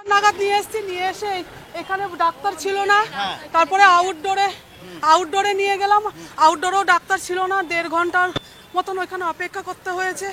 নাগাদ নিয়ে এসেছি, নিয়ে এসে এখানে ডাক্তার ছিল না, তারপরে আউটডোরে নিয়ে গেলাম, আউটডোরেও ডাক্তার ছিল না, 1.5 ঘন্টার মতন ওইখানে অপেক্ষা করতে হয়েছে।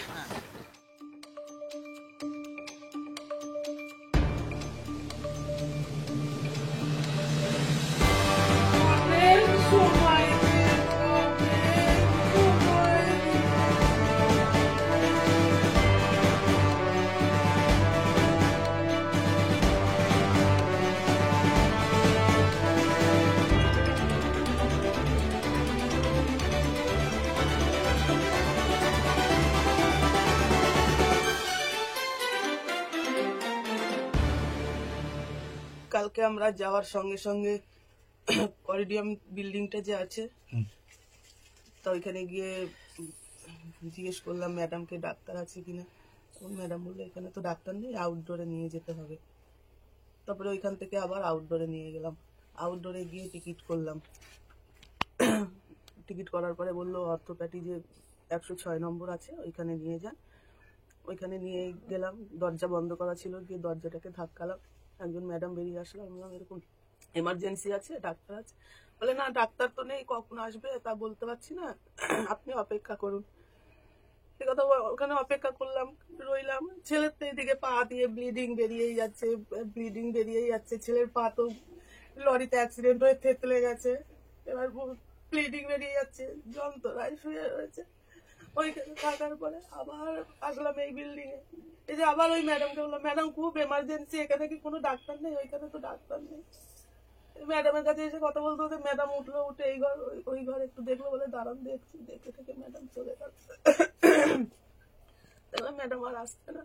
কালকে আমরা যাওয়ার সঙ্গে সঙ্গে করিডিয়াম বিল্ডিংটা যে আছে, তো ওইখানে গিয়ে জিজ্ঞেস করলাম ম্যাডামকে ডাক্তার আছে কিনা। ম্যাডাম বললো এখানে তো ডাক্তার নেই, আউটডোরে নিয়ে যেতে হবে। তারপরে ওইখান থেকে আবার আউটডোরে নিয়ে গেলাম, আউটডোরে গিয়ে টিকিট করলাম। টিকিট করার পরে বললো অর্থোপ্যাথি যে 106 নম্বর আছে ওইখানে নিয়ে যান। ওইখানে নিয়ে গেলাম, দরজা বন্ধ করা ছিল, গিয়ে দরজাটাকে ধাক্কালাম। একজন ম্যাডাম বেরিয়ে আসলো, আমি বললাম এরকম এমার্জেন্সি আছে, ডাক্তার আছে? বলে না ডাক্তার তো নেই, কখন আসবে তা বলতে পারছি না, আপনি অপেক্ষা করুন। সে কথা ওখানে অপেক্ষা করলাম, রইলাম। ছেলের তো এদিকে পা দিয়ে ব্লিডিং বেরিয়েই যাচ্ছে, ছেলের পা তো লরিতে অ্যাক্সিডেন্ট হয়ে থেতলে গেছে, এবার ব্লিডিং বেরিয়ে যাচ্ছে, যন্ত্রণায় শুয়ে রয়েছে। ওইখানে থাকার পরে আবার আসলাম এই বিল্ডিং এ, এই যে আবার ওই ম্যাডামকে বললাম ম্যাডাম খুব এমার্জেন্সি, এখানে কি কোনো ডাক্তার নেই? ওইখানে তো ডাক্তার নেই। ম্যাডামের কাছে এসে কথা বলতে হতে ম্যাডাম উঠলো, উঠে এই ঘর ওই ঘর একটু দেখলো, বলে দাঁড়ান দেখছি, দেখে থেকে ম্যাডাম চলে যাচ্ছে। ম্যাডাম আর আসছে না।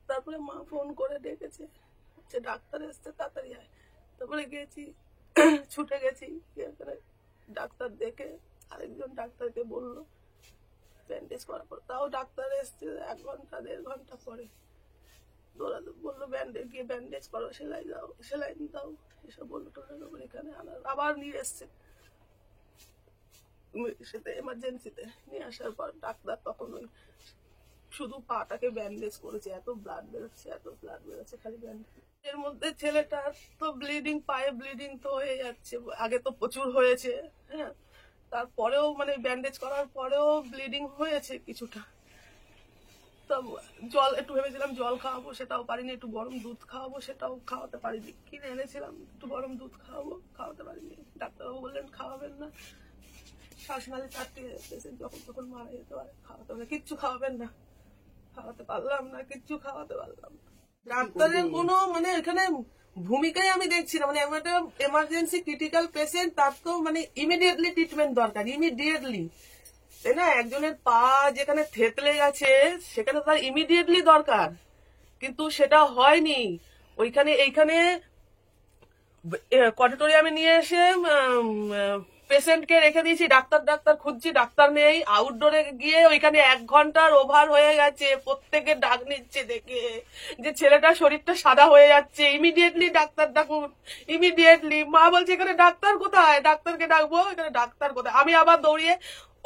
তারপরে মা ফোন করে ডেকেছে যে ডাক্তার এসছে, তাড়াতাড়ি আয়। তারপরে গেছি, ছুটে গেছি, ডাক্তার দেখে আরেকজন ডাক্তারকে বললো ব্যান্ডেজ করার পর, তাও ডাক্তার এসছে 1 ঘন্টা 1.5 ঘন্টা পরে। বললো গিয়ে ব্যান্ডেজ করো, সেলাইন দাও, এসব বললো। এখানে আবার নিয়ে এসছে এমার্জেন্সিতে। নিয়ে আসার পর ডাক্তার তখন ওই শুধু পাটাকে ব্যান্ডেজ করেছে, এত ব্লাড বেরোচ্ছে খালি ব্যান্ডেজ। এর মধ্যে ছেলেটার তো পায়ে ব্লিডিং তো হয়ে যাচ্ছে, আগে তো প্রচুর হয়েছে, হ্যাঁ, তারপরেও মানে ব্যান্ডেজ করার পরেও ব্লিডিং হয়েছে কিছুটা। তো জল একটু ভেবেছিলাম জল খাওয়াবো, সেটাও পারিনি। একটু গরম দুধ খাওয়াবো, সেটাও খাওয়াতে পারিনি। কিনে এনেছিলাম একটু গরম দুধ খাওয়াতে পারিনি। ডাক্তারবাবু বললেন খাওয়াবেন না, শ্বাসনালী চারটে পেশেন্ট যখন তখন মারা যেতে পারে, খাওয়াতে হবে, কিচ্ছু খাওয়াবেন না। খাওয়াতে পারলাম না। ডাক্তারের কোনো মানে এখানে ভূমিকাই আমি দেখছি না। মানে একটা এমার্জেন্সি ক্রিটিক্যাল পেশেন্ট, তার তো মানে ইমিডিয়েটলি ট্রিটমেন্ট দরকার, ইমিডিয়েটলি, তাই না? একজনের পা যেখানে থেতলে গেছে সেখানে তার ইমিডিয়েটলি দরকার, কিন্তু সেটা হয়নি। এইখানে অডিটোরিয়ামে নিয়ে এসে পেশেন্টকে রেখে দিয়েছি, ডাক্তার খুঁজছি, ডাক্তার নেই। আউটডোরে গিয়ে ওইখানে 1 ঘন্টার ওভার হয়ে গেছে, প্রত্যেকে ডাক নিচ্ছে দেখে যে ছেলেটার শরীরটা সাদা হয়ে যাচ্ছে, ইমিডিয়েটলি ডাক্তার ডাকুন, ইমিডিয়েটলি। মা বলছে এখানে ডাক্তার কোথায়, ডাক্তারকে ডাকবো, এখানে ডাক্তার কোথায়? আমি আবার দৌড়িয়ে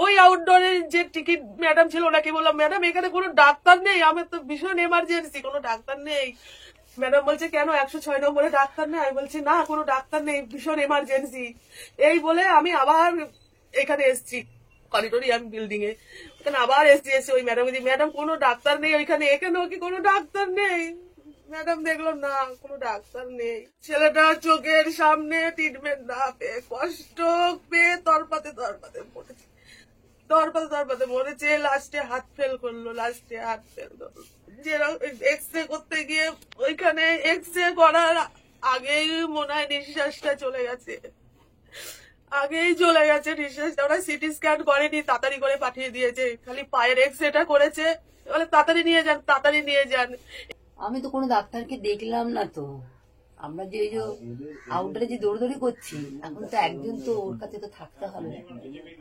ওই আউটডোরের যে টিকিট ম্যাডাম ছিল ওনাকে বললাম ম্যাডাম এখানে কোনো ডাক্তার নেই, আমার তো ভীষণ এমার্জেন্সি, কোনো ডাক্তার নেই। ম্যাডাম বলছে কেন 106 নম্বরে ডাক্তার নেই? আমি বলছি না কোনো ডাক্তার নেই, ভীষণ এমার্জেন্সি। এই বলে আমি আবার এখানে এসছি অডিটোরিয়াম বিল্ডিং এ, ওখানে আবার এসে ওই ম্যাডাম কোনো ডাক্তার নেই ওইখানে, এখানেও কি কোনো ডাক্তার নেই? ম্যাডাম দেখলো না কোনো ডাক্তার নেই। ছেলেটা চোখের সামনে ট্রিটমেন্ট না পেয়ে কষ্ট পেয়ে তরপাতে মরেছে। লাস্টে হাত ফেল করলো, এক্সরে করতে গিয়ে ওইখানে এক্সরে করার আগেই মনে হয় নিঃশ্বাসটা চলে গেছে, নিঃশ্বাসটা। ওরা সিটি স্ক্যান করেনি, তাড়াতাড়ি করে পাঠিয়ে দিয়েছে, খালি পায়ের এক্সরেটা করেছে, বলে তাড়াতাড়ি নিয়ে যান। আমি তো কোনো ডাক্তারকে দেখলাম না। তো আমরা যে আউটডোরে যে দৌড়দৌড়ি করছি, এখন তো একজন তো ওর কাছে তো থাকতে হবে।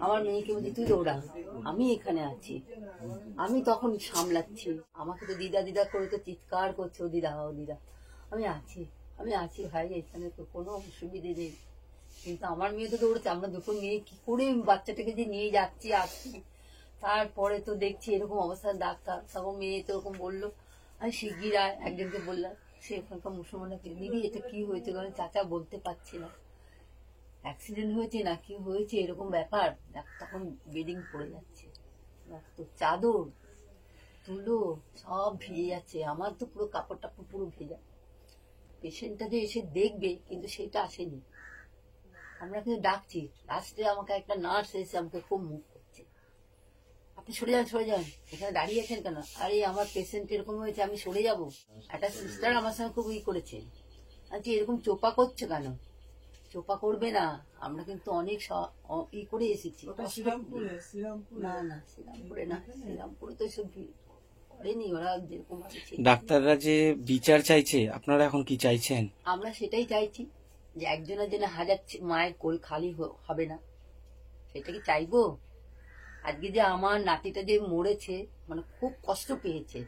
আমার মেয়েকে বলছি তুই দৌড়া, আমি এখানে আছি। আমি তখন সামলাচ্ছি, আমাকে তো দিদা করে তো চিৎকার করছে, ও দিদা আমি আছি ভাই, এখানে তো কোনো অসুবিধে নেই। কিন্তু আমার মেয়ে তো দৌড়েছে, আমরা দুটো মেয়ে কি করে বাচ্চাটাকে যে নিয়ে আসছি। তারপরে তো দেখছি এরকম অবস্থা, ডাক্তার তখন মেয়ে তো ওরকম বললো, আমি শিগগির একজনকে বললাম সে ওখানকার মুসলমানকে, দিদি এটা কি হয়েছে? কারণ চাচা বলতে পারছি না, অ্যাক্সিডেন্ট হয়েছে না কি হয়েছে, এরকম ব্যাপার। তখন বেডিং পড়ে যাচ্ছে, রক্ত, চাদর, তুলো সব ভিজে যাচ্ছে। আমার তো পুরো কাপড় টাপড় পুরো ভেজা। পেশেন্টটা যে এসে দেখবে, কিন্তু সেটা আসেনি। আমরা কিন্তু ডাকছি, লাস্টে আমাকে একটা নার্স এসে আমাকে খুব মুখ করছে, আপনি সরে যান, সরে যান, এখানে দাঁড়িয়ে আছেন কেন? আরে আমার পেশেন্ট এরকম হয়েছে, আমি সরে যাব? একটা সিস্টার আমার সঙ্গে খুব করেছে, আচ্ছা এরকম চোপা করছে কেন? চোপা করবে না, আমরা কিন্তু অনেক করে এসেছি। না না, শ্রীরামপুরে না, শ্রীরামপুরে তো এসব করেনি ওরা, যেরকম ডাক্তাররা যে বিচার চাইছে, আপনারা এখন কি চাইছেন? আমরা সেটাই চাইছি, যে একজনের জন্য হাজার মায়ের কোল খালি হবে না, সেটা কি চাইবো? আজকে যে আমার নাতিটা যে মরেছে, মানে খুব কষ্ট পেয়েছে,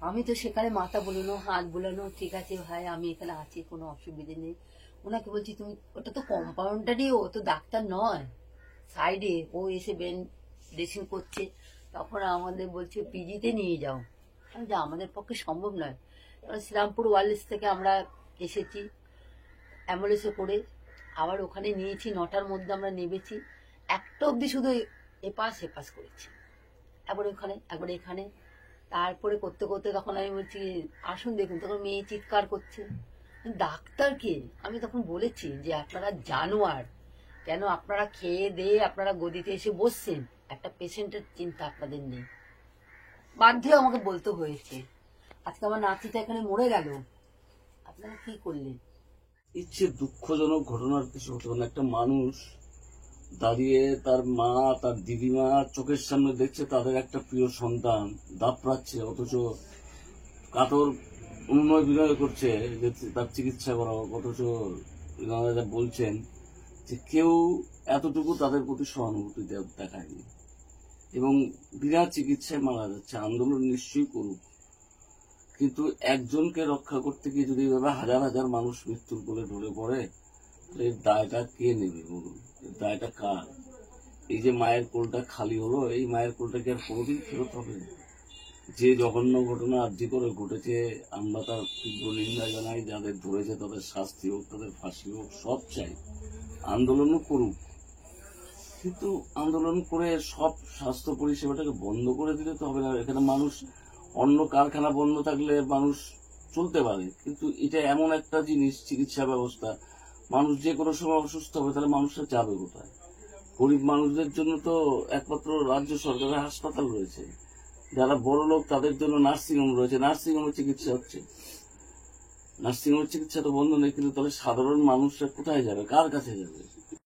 আমি তো সেখানে মাথা বোলানো, হাত বোলানো, ঠিক আছে ভাই আমি এখানে আছি, কোনো অসুবিধে নেই। ওনাকে বলছি তুমি, ওটা তো কম্পাউন্ডারই, ও তো ডাক্তার নয়, সাইডে ও এসে ড্রেসিং করছে। তখন আমাদের বলছে পিজিতে নিয়ে যাও, যে আমাদের পক্ষে সম্ভব নয়। এবার শ্রীরামপুর ওয়ার্ল্ডস থেকে আমরা এসেছি অ্যাম্বুলেন্সে করে, আবার ওখানে নিয়েছি, 9টার মধ্যে আমরা নেমেছি, একটা অব্দি শুধু এপাশ এপাশ করেছি, একবার ওখানে একবার এখানে। তারপরে করতে করতে তখন আমি বলছি আসুন দেখুন, তখন মেয়ে চিৎকার করছে, ডাক্তারকে আমি তখন বলেছি যে আপনারা জানোয়ার, কেন আপনারা খেয়ে দিয়ে আপনারা গদিতে এসে বসছেন, একটা পেশেন্টের চিন্তা আপনাদের নেই। বাধ্য আমাকে বলতে হয়েছে, আজকে আমার নাতিটা এখানে মরে গেল, আপনারা কি করলেন? ইচ্ছে দুঃখজনক ঘটনার কিছু হতে পারে না। একটা মানুষ দাঁড়িয়ে তার মা, তার দিদিমা চোখের সামনে দেখছে তাদের একটা প্রিয় সন্তান দাপড়াচ্ছে, অথচ কাতর অনুনয় বিনয় করছে যে তার চিকিৎসা করা হোক, অথচ ওনারা বলছেন যে কেউ এতটুকু তাদের প্রতি সহানুভূতি দেখায়নি এবং বিনা চিকিৎসায় মারা যাচ্ছে। আন্দোলন নিশ্চয়ই করুক, কিন্তু একজনকে রক্ষা করতে গিয়ে যদি এভাবে হাজার হাজার মানুষ মৃত্যুর কোলে ঢলে পড়ে, এর দায়টা কে নেবে বলুন? এর দায়টা কার? এই যে মায়ের কোলটা খালি হলো, এই মায়ের কোলটা কি আর কোনোদিন ফেরত হবে? যে জঘন্য ঘটনা আর্জি করে ঘটেছে, আমরা তার তীব্র নিন্দা জানাই। যাদের ধরেছে তাদের শাস্তি হোক, তাদের ফাঁসি হোক, সব চাই। আন্দোলনও করুক, কিন্তু আন্দোলন করে সব স্বাস্থ্য পরিষেবাটাকে বন্ধ করে দিলে তো হবে না। এখানে মানুষ, অন্য কারখানা বন্ধ থাকলে মানুষ চলতে পারে, কিন্তু এটা এমন একটা জিনিস, চিকিৎসা ব্যবস্থা, মানুষ যে কোনো সময় অসুস্থ হবে, তাহলে মানুষরা যাবে কোথায়? গরিব মানুষদের জন্য তো একমাত্র রাজ্য সরকারের হাসপাতাল রয়েছে, যারা বড় লোক তাদের জন্য নার্সিংহোম রয়েছে, নার্সিংহোমে চিকিৎসা হচ্ছে। নার্সিংহোমের চিকিৎসা তো বন্ধ নেই, কিন্তু তাহলে সাধারণ মানুষরা কোথায় যাবে, কার কাছে যাবে?